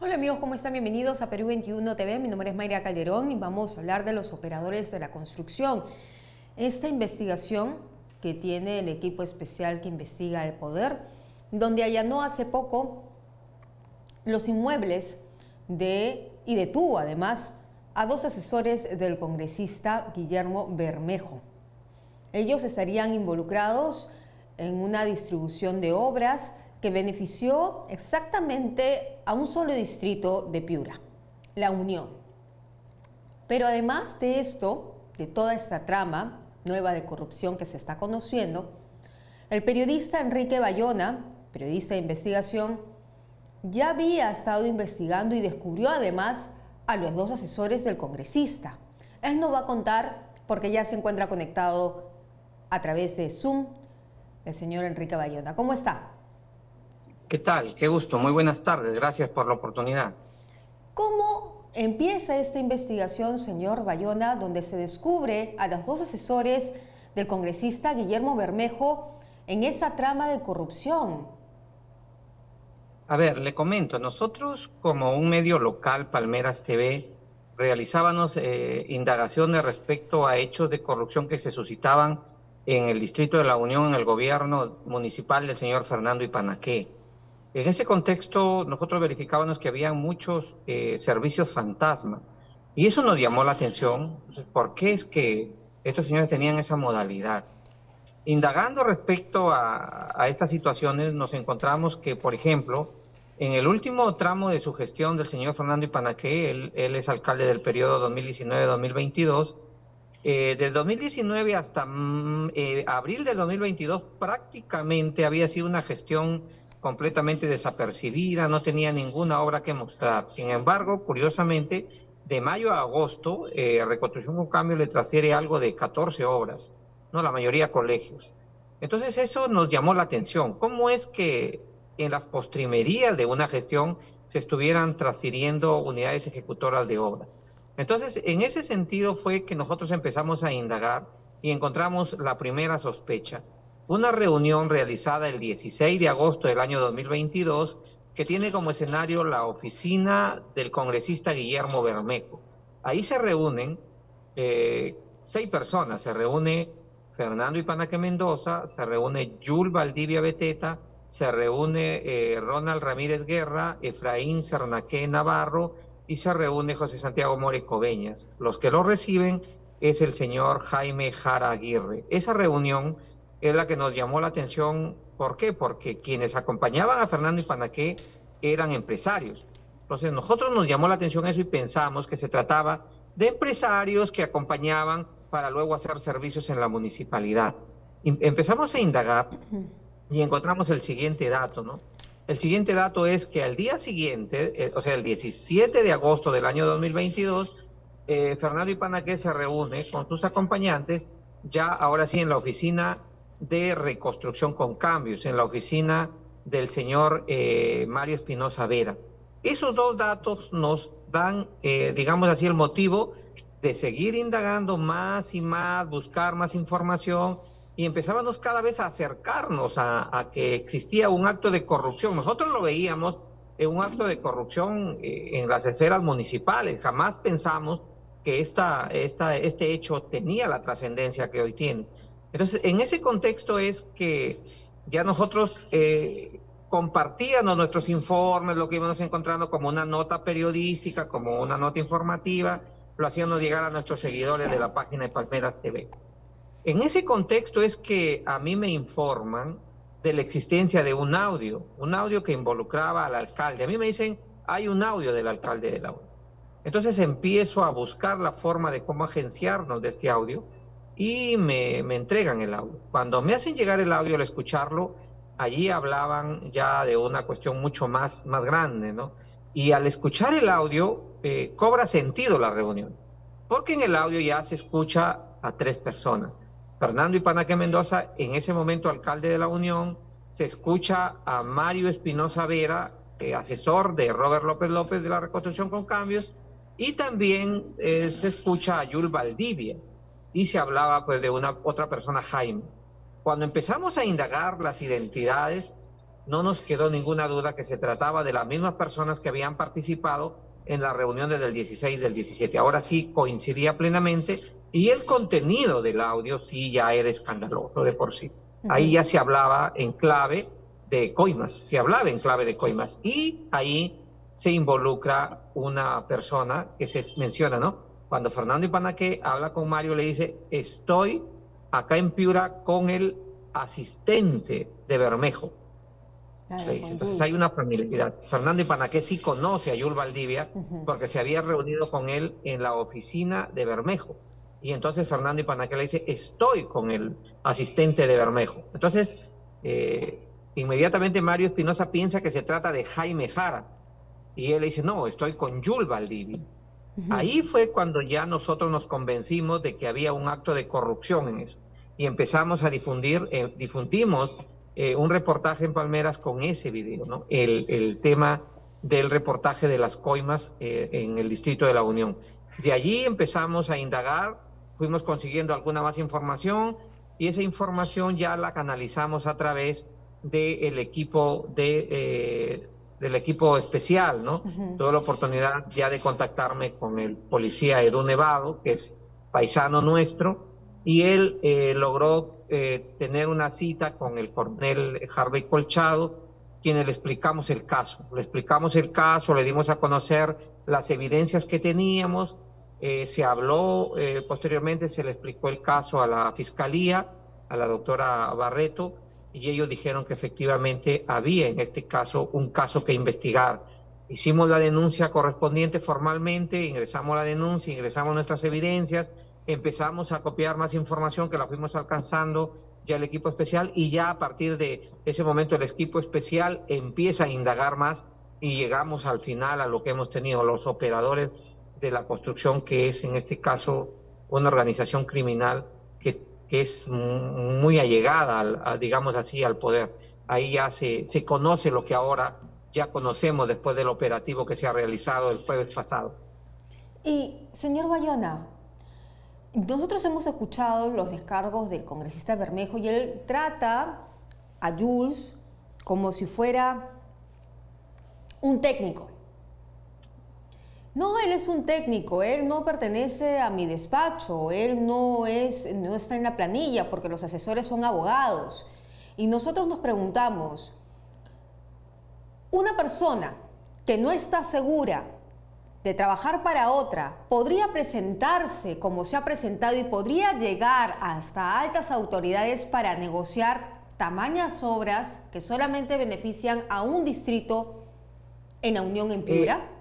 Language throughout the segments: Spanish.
Hola amigos, ¿cómo están? Bienvenidos a Perú 21 TV. Mi nombre es Mayra Calderón y vamos a hablar de los operadores de la construcción. Esta investigación que tiene el equipo especial que investiga el poder, donde allanó hace poco los inmuebles y detuvo además a dos asesores del congresista Guillermo Bermejo. Ellos estarían involucrados en una distribución de obras que benefició exactamente a un solo distrito de Piura, La Unión. Pero además de esto, de toda esta trama nueva de corrupción que se está conociendo, el periodista Enrique Bayona, periodista de investigación, ya había estado investigando y descubrió además a los dos asesores del congresista. Él nos va a contar porque ya se encuentra conectado a través de Zoom el señor Enrique Bayona. ¿Cómo está? ¿Qué tal? Qué gusto. Muy buenas tardes. Gracias por la oportunidad. ¿Cómo empieza esta investigación, señor Bayona, donde se descubre a los dos asesores del congresista Guillermo Bermejo en esa trama de corrupción? A ver, le comento, nosotros como un medio local, Palmeras TV, realizábamos indagaciones respecto a hechos de corrupción que se suscitaban en el Distrito de La Unión, en el gobierno municipal del señor Fernando Ipanaqué. En ese contexto, nosotros verificábamos que había muchos servicios fantasmas y eso nos llamó la atención. Entonces, ¿por qué es que estos señores tenían esa modalidad? Indagando respecto a estas situaciones, nos encontramos que, por ejemplo, en el último tramo de su gestión del señor Fernando Ipanaqué, él es alcalde del periodo 2019-2022, del 2019 hasta abril del 2022 prácticamente había sido una gestión completamente desapercibida, no tenía ninguna obra que mostrar. Sin embargo, curiosamente, de mayo a agosto, Reconstrucción con Cambio le transfiere algo de 14 obras, no, la mayoría colegios. Entonces eso nos llamó la atención. ¿Cómo es que en las postrimerías de una gestión se estuvieran transfiriendo unidades ejecutoras de obra? Entonces, en ese sentido fue que nosotros empezamos a indagar y encontramos la primera sospecha. Una reunión realizada el 16 de agosto del año 2022 que tiene como escenario la oficina del congresista Guillermo Bermejo. Ahí se reúnen 6 personas, se reúne Fernando Ipanaque Mendoza, se reúne Yul Valdivia Beteta, se reúne Ronald Ramírez Guerra, Efraín Cernaque Navarro y se reúne José Santiago More Coveñas. Los que lo reciben es el señor Jaime Jara Aguirre. Esa reunión es la que nos llamó la atención. ¿Por qué? Porque quienes acompañaban a Fernando Ipanaqué eran empresarios. Entonces nosotros nos llamó la atención eso y pensamos que se trataba de empresarios que acompañaban para luego hacer servicios en la municipalidad. Empezamos a indagar y encontramos el siguiente dato, ¿no? El siguiente dato es que al día siguiente, o sea, el 17 de agosto del año 2022, Fernando Ipanaqué se reúne con sus acompañantes, ya ahora sí en la oficina de Reconstrucción con Cambios, en la oficina del señor Mario Espinosa Vera. Esos dos datos nos dan, digamos así, el motivo de seguir indagando más y más, buscar más información, y empezábamos cada vez a acercarnos a que existía un acto de corrupción. Nosotros lo veíamos en un acto de corrupción en las esferas municipales. Jamás pensamos que este hecho tenía la trascendencia que hoy tiene. Entonces, en ese contexto es que ya nosotros compartíamos nuestros informes, lo que íbamos encontrando como una nota periodística, como una nota informativa, lo hacíamos llegar a nuestros seguidores de la página de Palmeras TV. En ese contexto es que a mí me informan de la existencia de un audio que involucraba al alcalde. A mí me dicen, hay un audio del alcalde de La Unión. Entonces empiezo a buscar la forma de cómo agenciarnos de este audio y me entregan el audio. Cuando me hacen llegar el audio al escucharlo, allí hablaban ya de una cuestión mucho más grande, ¿no? Y al escuchar el audio, cobra sentido la reunión, porque en el audio ya se escucha a 3 personas. Fernando Ipanaque Mendoza, en ese momento alcalde de La Unión, se escucha a Mario Espinosa Vera, asesor de Robert López López de la Reconstrucción con Cambios, y también se escucha a Yul Valdivia, y se hablaba pues de una otra persona, Jaime. Cuando empezamos a indagar las identidades, no nos quedó ninguna duda que se trataba de las mismas personas que habían participado en las reuniones del 16 y del 17. Ahora sí coincidía plenamente y el contenido del audio sí ya era escandaloso de por sí. Ahí ya se hablaba en clave de coimas, se hablaba en clave de coimas y ahí se involucra una persona que se menciona, ¿no? Cuando Fernando Ipanáquez habla con Mario, le dice, estoy acá en Piura con el asistente de Bermejo. Claro, Entonces hay una familiaridad. Fernando Ipanáquez sí conoce a Yul Valdivia porque se había reunido con él en la oficina de Bermejo. Y entonces Fernando Ipanáquez le dice, estoy con el asistente de Bermejo. Entonces, inmediatamente Mario Espinosa piensa que se trata de Jaime Jara. Y él le dice, no, estoy con Yul Valdivia. Ahí fue cuando ya nosotros nos convencimos de que había un acto de corrupción en eso. Y empezamos a difundimos un reportaje en Palmeras con ese video, ¿no? El tema del reportaje de las coimas en el Distrito de la Unión. De allí empezamos a indagar, fuimos consiguiendo alguna más información y esa información ya la canalizamos a través del equipo del equipo especial, ¿no? Tuve la oportunidad ya de contactarme con el policía Edu Nevado, que es paisano nuestro, y él logró tener una cita con el coronel Harvey Colchado, quienes le explicamos el caso. Le explicamos el caso, le dimos a conocer las evidencias que teníamos, se habló, posteriormente se le explicó el caso a la fiscalía, a la doctora Barreto, y ellos dijeron que efectivamente había en este caso un caso que investigar. Hicimos la denuncia correspondiente formalmente, ingresamos la denuncia, ingresamos nuestras evidencias, empezamos a copiar más información que la fuimos alcanzando ya el equipo especial y ya a partir de ese momento el equipo especial empieza a indagar más y llegamos al final a lo que hemos tenido, los operadores de la construcción, que es en este caso una organización criminal que es muy allegada, digamos así, al poder. Ahí ya se conoce lo que ahora ya conocemos después del operativo que se ha realizado el jueves pasado. Y, señor Bayona, nosotros hemos escuchado los descargos del congresista Bermejo y él trata a Jules como si fuera un técnico. No, él es un técnico, él no pertenece a mi despacho, él no está en la planilla porque los asesores son abogados. Y nosotros nos preguntamos, una persona que no está segura de trabajar para otra, ¿podría presentarse como se ha presentado y podría llegar hasta altas autoridades para negociar tamañas obras que solamente benefician a un distrito en la Unión en Piura?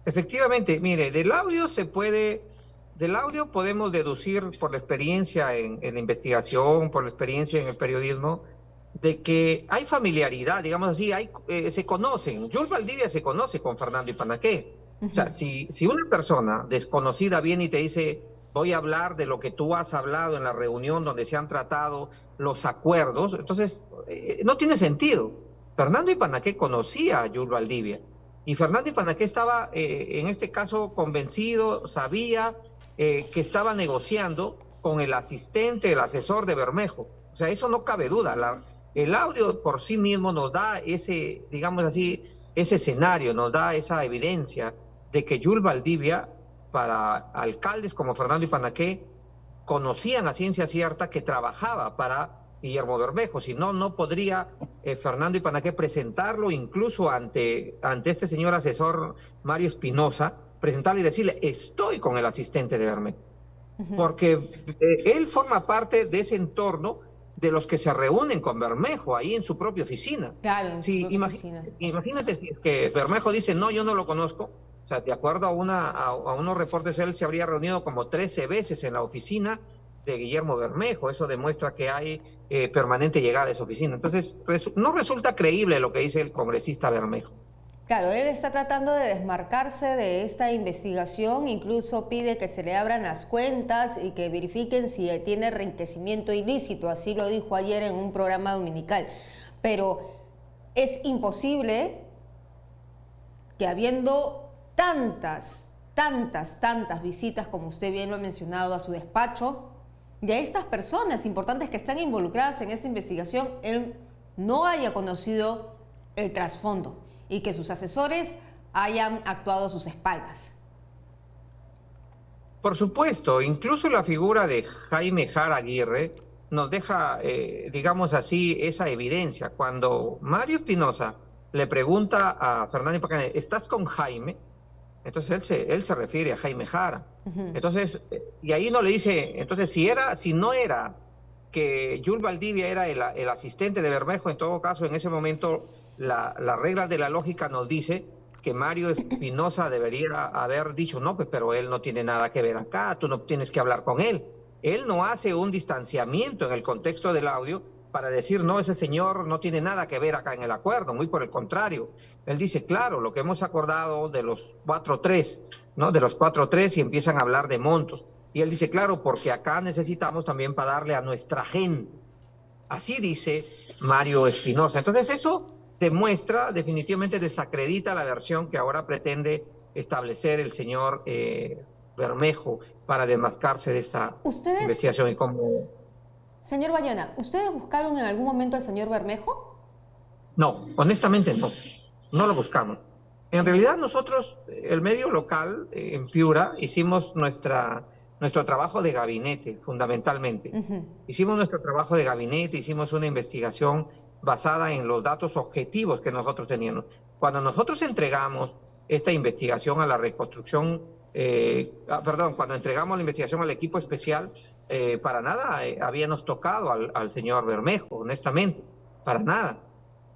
Efectivamente, mire, del audio podemos deducir por la experiencia en la investigación, por la experiencia en el periodismo, de que hay familiaridad, digamos así, se conocen. Yul Valdivia se conoce con Fernando Ipanáquez. O sea, si una persona desconocida viene y te dice, voy a hablar de lo que tú has hablado en la reunión donde se han tratado los acuerdos, entonces no tiene sentido. Fernando Ipanáquez conocía a Yul Valdivia. Y Fernando Ipanáquez estaba, en este caso, convencido, sabía que estaba negociando con el asistente, el asesor de Bermejo. O sea, eso no cabe duda. El audio por sí mismo nos da ese, digamos así, ese escenario, nos da esa evidencia de que Yul Valdivia, para alcaldes como Fernando Ipanáquez, conocían a ciencia cierta que trabajaba para Guillermo Bermejo, si no, no podría Fernando Ipanáquez presentarlo incluso ante este señor asesor Mario Espinosa, presentarle y decirle, estoy con el asistente de Bermejo, porque él forma parte de ese entorno de los que se reúnen con Bermejo ahí en su propia oficina. Claro, en su propia oficina. Imagínate si es que Bermejo dice, no, yo no lo conozco. O sea, de acuerdo a unos reportes, él se habría reunido como 13 veces en la oficina de Guillermo Bermejo. Eso demuestra que hay permanente llegada a esa oficina. Entonces, no resulta creíble lo que dice el congresista Bermejo. Claro, él está tratando de desmarcarse de esta investigación, incluso pide que se le abran las cuentas y que verifiquen si tiene enriquecimiento ilícito, así lo dijo ayer en un programa dominical. Pero es imposible que habiendo tantas visitas, como usted bien lo ha mencionado, a su despacho, y a estas personas importantes que están involucradas en esta investigación, él no haya conocido el trasfondo y que sus asesores hayan actuado a sus espaldas. Por supuesto, incluso la figura de Jaime Jara Aguirre nos deja, digamos así, esa evidencia. Cuando Mario Espinosa le pregunta a Fernando Pacané, ¿estás con Jaime? Entonces él se refiere a Jaime Jara. Entonces, y ahí no le dice, entonces si no era que Jules Valdivia era el asistente de Bermejo, en todo caso, en ese momento, la regla de la lógica nos dice que Mario Espinosa debería haber dicho, no, pues pero él no tiene nada que ver acá, tú no tienes que hablar con él. Él no hace un distanciamiento en el contexto del audio para decir, no, ese señor no tiene nada que ver acá en el acuerdo, muy por el contrario. Él dice, claro, lo que hemos acordado de los 4-3, ¿no? De los 4-3 y empiezan a hablar de montos. Y él dice, claro, porque acá necesitamos también para darle a nuestra gente. Así dice Mario Espinosa. Entonces eso demuestra, definitivamente desacredita la versión que ahora pretende establecer el señor Bermejo para desmascarse de esta investigación. Y como... Señor Bayona, ¿ustedes buscaron en algún momento al señor Bermejo? No, honestamente no, no lo buscamos. En realidad nosotros, el medio local en Piura, hicimos nuestro trabajo de gabinete, fundamentalmente. Hicimos nuestro trabajo de gabinete, hicimos una investigación basada en los datos objetivos que nosotros teníamos. Cuando nosotros entregamos esta investigación a la reconstrucción, cuando entregamos la investigación al equipo especial, para nada habíamos tocado al señor Bermejo, honestamente, para nada.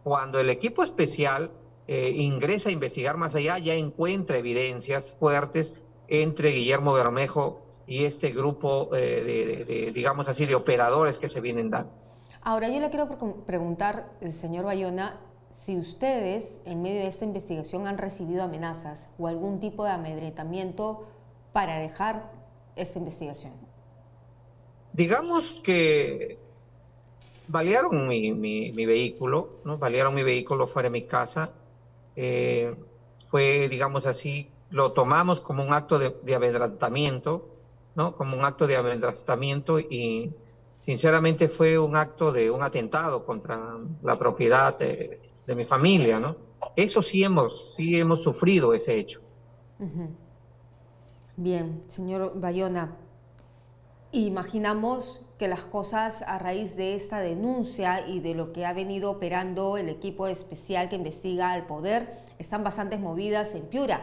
Cuando el equipo especial ingresa a investigar más allá, ya encuentra evidencias fuertes entre Guillermo Bermejo y este grupo digamos así, de operadores que se vienen dando. Ahora yo le quiero preguntar, señor Bayona, si ustedes en medio de esta investigación han recibido amenazas o algún tipo de amedrentamiento para dejar esta investigación. Digamos que balearon mi vehículo, ¿no? Balearon mi vehículo fuera de mi casa. Fue, digamos así, lo tomamos como un acto de amedrentamiento, ¿no? Como un acto de amedrentamiento y sinceramente fue un acto de un atentado contra la propiedad de mi familia, ¿no? Eso sí hemos sufrido ese hecho. Bien, señor Bayona, imaginamos que las cosas a raíz de esta denuncia y de lo que ha venido operando el equipo especial que investiga al poder están bastante movidas en Piura.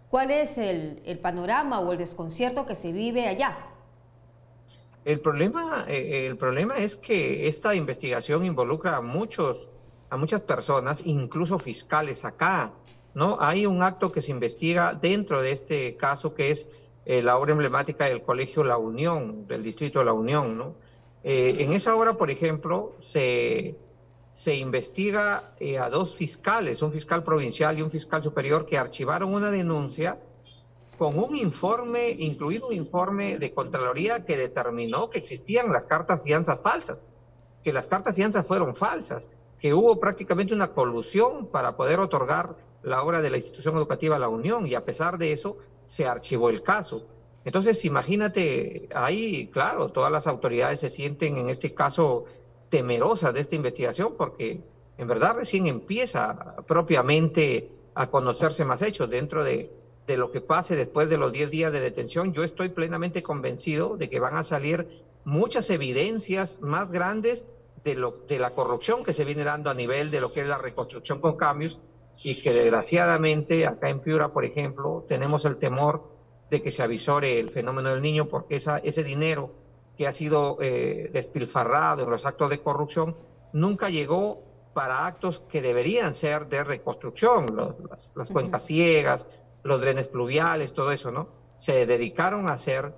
¿Cuál es el panorama o el desconcierto que se vive allá? El problema es que esta investigación involucra a muchas personas, incluso fiscales acá, ¿no? Hay un acto que se investiga dentro de este caso que es la obra emblemática del Colegio La Unión, del Distrito de La Unión, ¿no? En esa obra, por ejemplo, se investiga a dos fiscales, un fiscal provincial y un fiscal superior, que archivaron una denuncia con un informe, incluido un informe de Contraloría que determinó que existían las cartas fianzas falsas, que las cartas fianzas fueron falsas, que hubo prácticamente una colusión para poder otorgar la obra de la institución educativa La Unión, y a pesar de eso se archivó el caso. Entonces, imagínate, ahí, claro, todas las autoridades se sienten en este caso temerosas de esta investigación porque en verdad recién empieza propiamente a conocerse más hechos dentro de lo que pase después de los 10 días de detención. Yo estoy plenamente convencido de que van a salir muchas evidencias más grandes de la corrupción que se viene dando a nivel de lo que es la reconstrucción con cambios, y que desgraciadamente acá en Piura, por ejemplo, tenemos el temor de que se avisore el fenómeno del Niño, porque ese dinero que ha sido despilfarrado en los actos de corrupción nunca llegó para actos que deberían ser de reconstrucción, las cuencas ciegas, los drenes pluviales, todo eso, ¿no? Se dedicaron a hacer,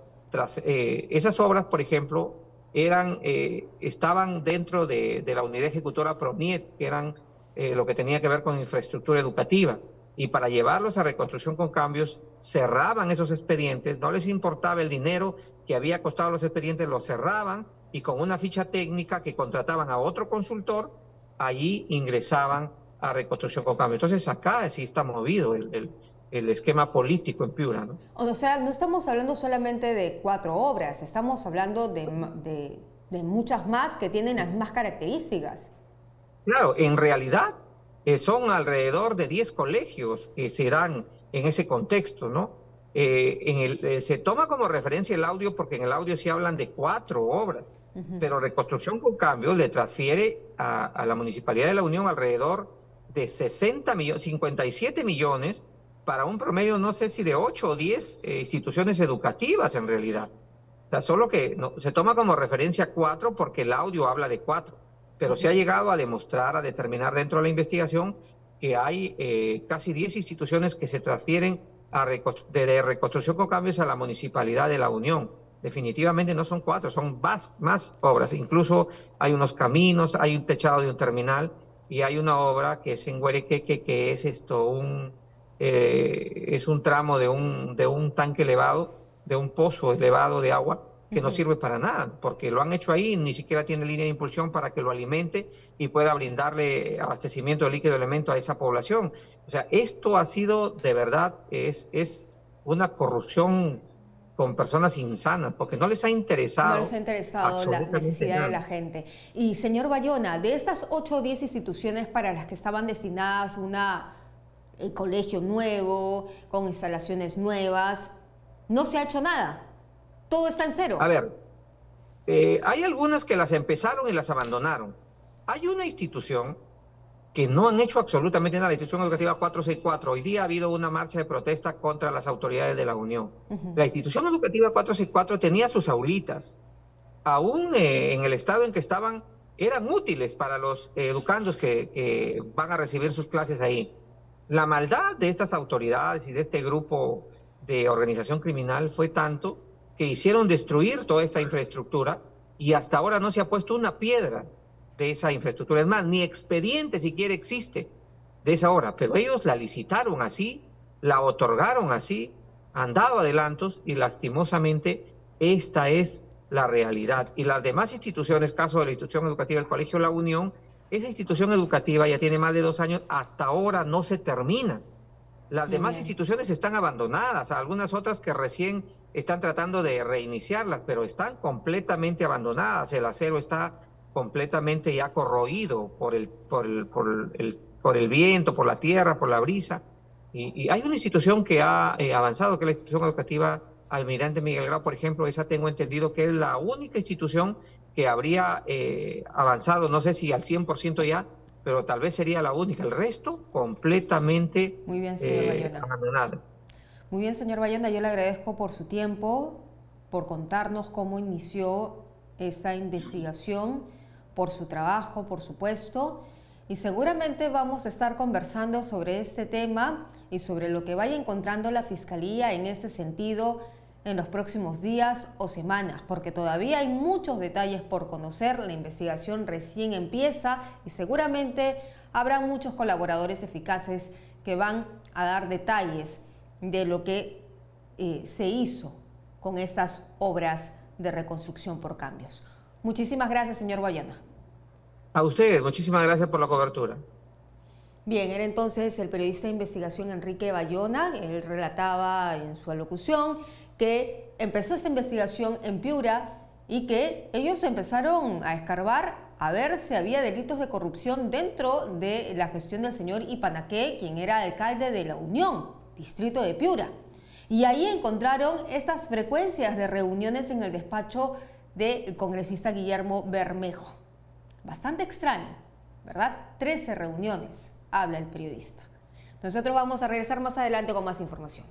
esas obras, por ejemplo, estaban dentro de la unidad ejecutora PRONIET, que eran lo que tenía que ver con infraestructura educativa, y para llevarlos a reconstrucción con cambios, cerraban esos expedientes, no les importaba el dinero que había costado los expedientes, los cerraban, y con una ficha técnica que contrataban a otro consultor, allí ingresaban a reconstrucción con cambios. Entonces acá sí está movido el esquema político en Piura, ¿no? O sea, no estamos hablando solamente de 4 obras, estamos hablando de muchas más que tienen las mismas características. Claro, en realidad son alrededor de 10 colegios que se dan en ese contexto, ¿no? Se toma como referencia el audio porque en el audio sí hablan de 4 obras, pero Reconstrucción con Cambio le transfiere a la Municipalidad de La Unión alrededor de 57 millones para un promedio, no sé si de 8 o 10 instituciones educativas en realidad. O sea, solo que no, se toma como referencia 4 porque el audio habla de 4, pero se ha llegado a demostrar, a determinar dentro de la investigación que hay casi 10 instituciones que se transfieren de Reconstrucción con Cambios a la Municipalidad de La Unión. Definitivamente no son 4, son más obras. Incluso hay unos caminos, hay un techado de un terminal y hay una obra que es en Huerequeque, que es es un tramo de un tanque elevado, de un pozo elevado de agua, que no sirve para nada, porque lo han hecho ahí, ni siquiera tiene línea de impulsión para que lo alimente y pueda brindarle abastecimiento de líquido elemento a esa población. O sea, esto ha sido de verdad, es una corrupción con personas insanas, porque no les ha interesado. No les ha interesado la necesidad de la gente. Y señor Bayona, de estas 8 o 10 instituciones para las que estaban destinadas el colegio nuevo, con instalaciones nuevas, no se ha hecho nada. Todo está en cero. A ver, hay algunas que las empezaron y las abandonaron. Hay una institución que no han hecho absolutamente nada, la institución educativa 464. Hoy día ha habido una marcha de protesta contra las autoridades de la Unión. La institución educativa 464 tenía sus aulitas. Aún en el estado en que estaban, eran útiles para los educandos que van a recibir sus clases ahí. La maldad de estas autoridades y de este grupo de organización criminal fue tanto que hicieron destruir toda esta infraestructura y hasta ahora no se ha puesto una piedra de esa infraestructura. Es más, ni expediente siquiera existe de esa obra, pero ellos la licitaron así, la otorgaron así, han dado adelantos y lastimosamente esta es la realidad. Y las demás instituciones, caso de la institución educativa del Colegio La Unión, esa institución educativa ya tiene más de 2 años, hasta ahora no se termina. Las demás instituciones están abandonadas, algunas otras que recién están tratando de reiniciarlas, pero están completamente abandonadas. El acero está completamente ya corroído por el viento, por la tierra, por la brisa. Y hay una institución que ha avanzado, que es la institución educativa Almirante Miguel Grau, por ejemplo. Esa tengo entendido que es la única institución que habría avanzado, no sé si al 100% ya, pero tal vez sería la única. El resto completamente Muy bien, señor Bayona. abandonado. Muy bien, señor Bayona, yo le agradezco por su tiempo, por contarnos cómo inició esta investigación, por su trabajo, por supuesto, y seguramente vamos a estar conversando sobre este tema y sobre lo que vaya encontrando la Fiscalía en este sentido en los próximos días o semanas, porque todavía hay muchos detalles por conocer, la investigación recién empieza y seguramente habrá muchos colaboradores eficaces que van a dar detalles de lo que se hizo con estas obras de reconstrucción por cambios. Muchísimas gracias, señor Bayona. A ustedes, muchísimas gracias por la cobertura. Bien, era entonces el periodista de investigación Enrique Bayona. Él relataba en su alocución que empezó esta investigación en Piura y que ellos empezaron a escarbar a ver si había delitos de corrupción dentro de la gestión del señor Ipanaqué, quien era alcalde de La Unión, distrito de Piura. Y ahí encontraron estas frecuencias de reuniones en el despacho del congresista Guillermo Bermejo. Bastante extraño, ¿verdad? 13 reuniones, habla el periodista. Nosotros vamos a regresar más adelante con más información.